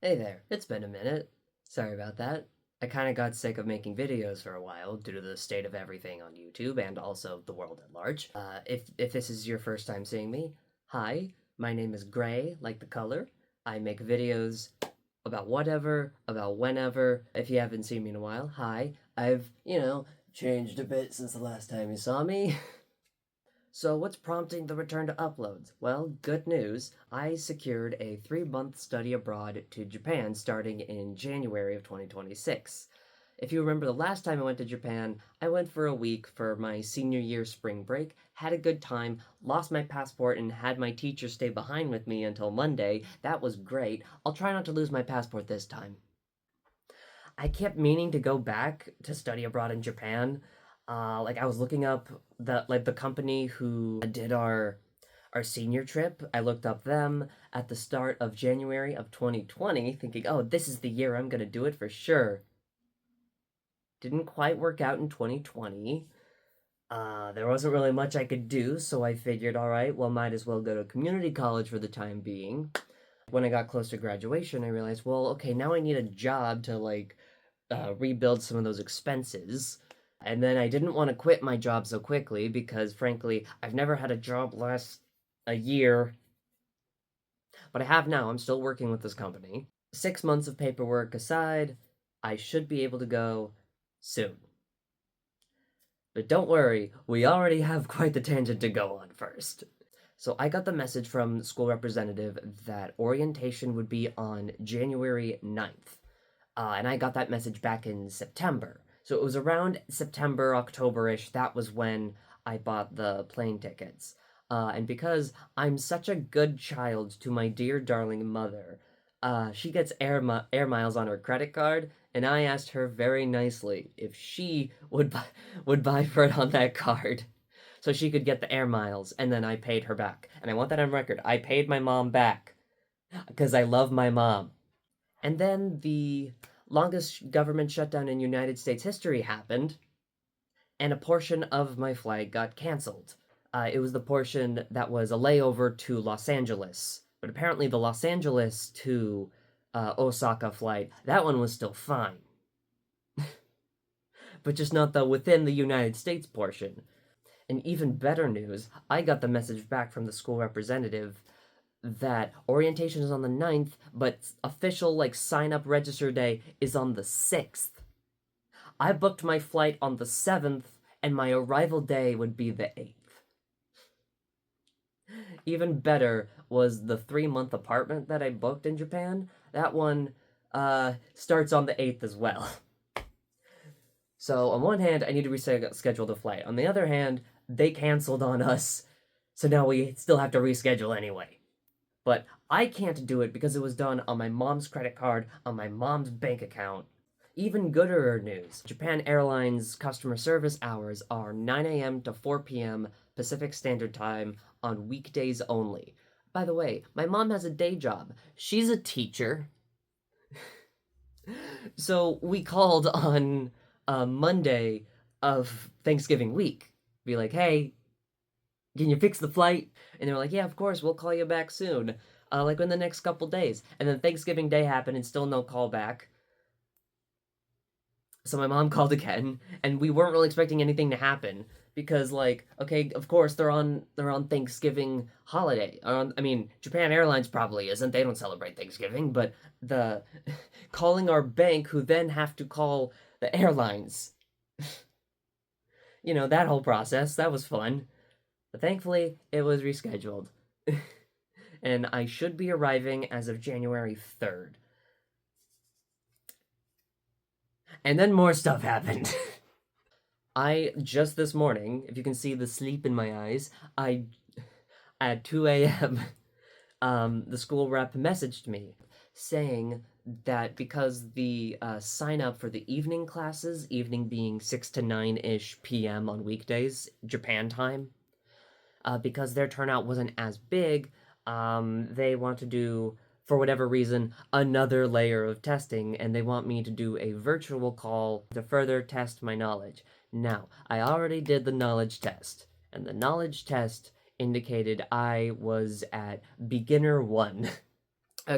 Hey there, it's been a minute. Sorry about that. I kind of got sick of making videos for a while due to the state of everything on YouTube and also the world at large. If this is your first time seeing me, hi, my name is Gray, like the color. I make videos about whatever, about whenever. If you haven't seen me in a while, hi. I've changed a bit since the last time you saw me. So, what's prompting the return to uploads? Well, good news. I secured a 3-month study abroad to Japan starting in January of 2026. If you remember the last time I went to Japan, I went for a week for my senior year spring break, had a good time, lost my passport, and had my teacher stay behind with me until Monday. That was great. I'll try not to lose my passport this time. I kept meaning to go back to study abroad in Japan. Like I was looking up the company who did our senior trip. I looked up them at the start of January of 2020, thinking, "Oh, this is the year I'm gonna do it for sure." Didn't quite work out in 2020. There wasn't really much I could do, so I figured, all right, well, might as well go to community college for the time being. When I got close to graduation, I realized, well, okay, now I need a job to rebuild some of those expenses. And then I didn't want to quit my job so quickly because, frankly, I've never had a job last a year, but I have now. I'm still working with this company. 6 months of paperwork aside, I should be able to go soon. But don't worry, we already have quite the tangent to go on first. So I got the message from the school representative that orientation would be on January 9th. And I got that message back in September. So it was around September, October-ish. That was when I bought the plane tickets. And because I'm such a good child to my dear darling mother, she gets air miles on her credit card, and I asked her very nicely if she would buy for it on that card, so she could get the air miles, and then I paid her back. And I want that on record. I paid my mom back because I love my mom. And then the longest government shutdown in United States history happened, and a portion of my flight got canceled. It was the portion that was a layover to Los Angeles, but apparently the Los Angeles to Osaka flight, that one was still fine, but just not the within the United States portion. And even better news, I got the message back from the school representative that orientation is on the 9th, but official sign up register day is on the 6th. I booked my flight on the 7th, and my arrival day would be the 8th. Even better was the 3-month apartment that I booked in Japan. That one starts on the 8th as well. So on one hand, I need to reschedule the flight. On the other hand, they canceled on us, so now we still have to reschedule anyway. But I can't do it because it was done on my mom's credit card, on my mom's bank account. Even gooder news. Japan Airlines customer service hours are 9 a.m. to 4 p.m. Pacific Standard Time on weekdays only. By the way, my mom has a day job. She's a teacher. So we called on Monday of Thanksgiving week. Be like, hey, can you fix the flight? And they were like, yeah, of course, we'll call you back soon. Like in the next couple days. And then Thanksgiving Day happened and still no call back. So my mom called again, and we weren't really expecting anything to happen because, okay, of course they're on Thanksgiving holiday. I mean, Japan Airlines probably isn't. They don't celebrate Thanksgiving, but the calling our bank, who then have to call the airlines. That whole process, that was fun. But thankfully, it was rescheduled. And I should be arriving as of January 3rd. And then more stuff happened. I just this morning, if you can see the sleep in my eyes, I at 2 a.m. The school rep messaged me saying that because the sign up for the evening classes, evening being 6 to 9 ish p.m. on weekdays, Japan time, because their turnout wasn't as big, they want to do, for whatever reason, another layer of testing, and they want me to do a virtual call to further test my knowledge. Now, I already did the knowledge test, and the knowledge test indicated I was at beginner 1.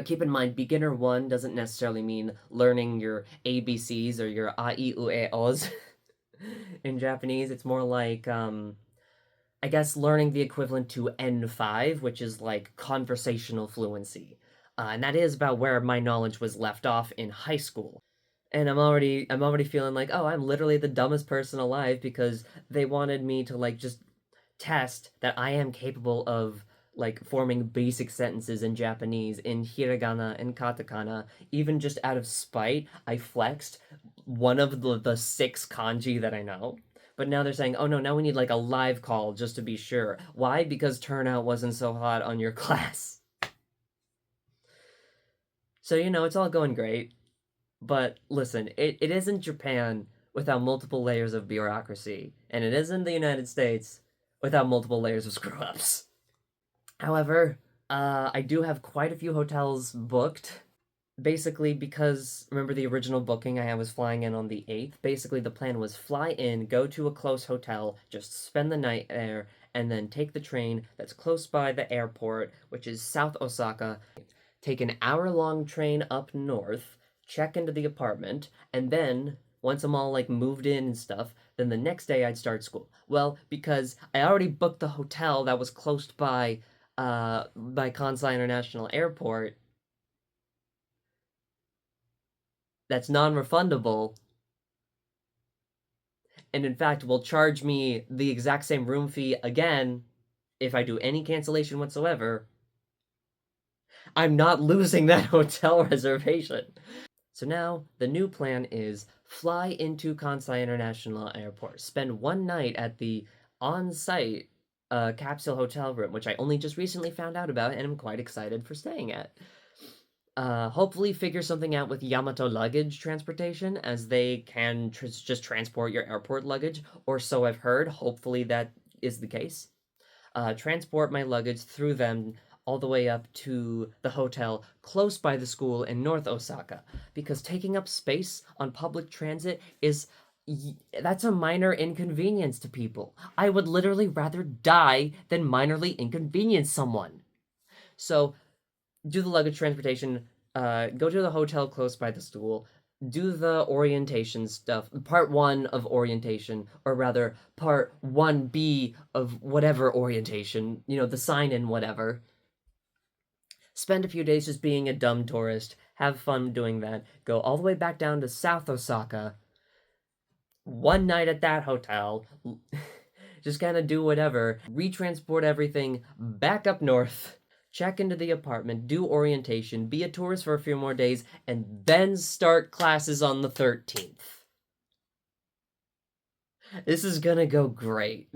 Keep in mind, beginner 1 doesn't necessarily mean learning your ABCs or your a, I, U, E, O's in Japanese. It's more like, I guess, learning the equivalent to N5, which is like conversational fluency. And that is about where my knowledge was left off in high school. And I'm already feeling like, oh, I'm literally the dumbest person alive because they wanted me to like just test that I am capable of like forming basic sentences in Japanese in hiragana and katakana. Even just out of spite, I flexed one of the 6 kanji that I know. But now they're saying, oh no, now we need like a live call just to be sure. Why? Because turnout wasn't so hot on your class. So, it's all going great. But listen, it isn't Japan without multiple layers of bureaucracy, and it isn't the United States without multiple layers of screw ups. However, I do have quite a few hotels booked. Basically, because remember the original booking I was flying in on the 8th? Basically, the plan was fly in, go to a close hotel, just spend the night there, and then take the train that's close by the airport, which is South Osaka, take an hour-long train up north, check into the apartment, and then once I'm all like moved in and stuff, then the next day I'd start school. Well, because I already booked the hotel that was close by Kansai International Airport, that's non-refundable, and in fact will charge me the exact same room fee again if I do any cancellation whatsoever. I'm not losing that hotel reservation. So now the new plan is fly into Kansai International Airport, spend one night at the on-site capsule hotel room, which I only just recently found out about and am quite excited for staying at. Hopefully figure something out with Yamato luggage transportation, as they can just transport your airport luggage, or so I've heard. Hopefully that is the case. Transport my luggage through them all the way up to the hotel close by the school in North Osaka, because taking up space on public transit is that's a minor inconvenience to people. I would literally rather die than minorly inconvenience someone. So do the luggage transportation, go to the hotel close by the school, do the orientation stuff, part 1 of orientation, or rather, part 1B of whatever orientation, the sign in whatever. Spend a few days just being a dumb tourist, have fun doing that, go all the way back down to South Osaka, one night at that hotel, just kind of do whatever, retransport everything back up north, check into the apartment, do orientation, be a tourist for a few more days, and then start classes on the 13th. This is gonna go great.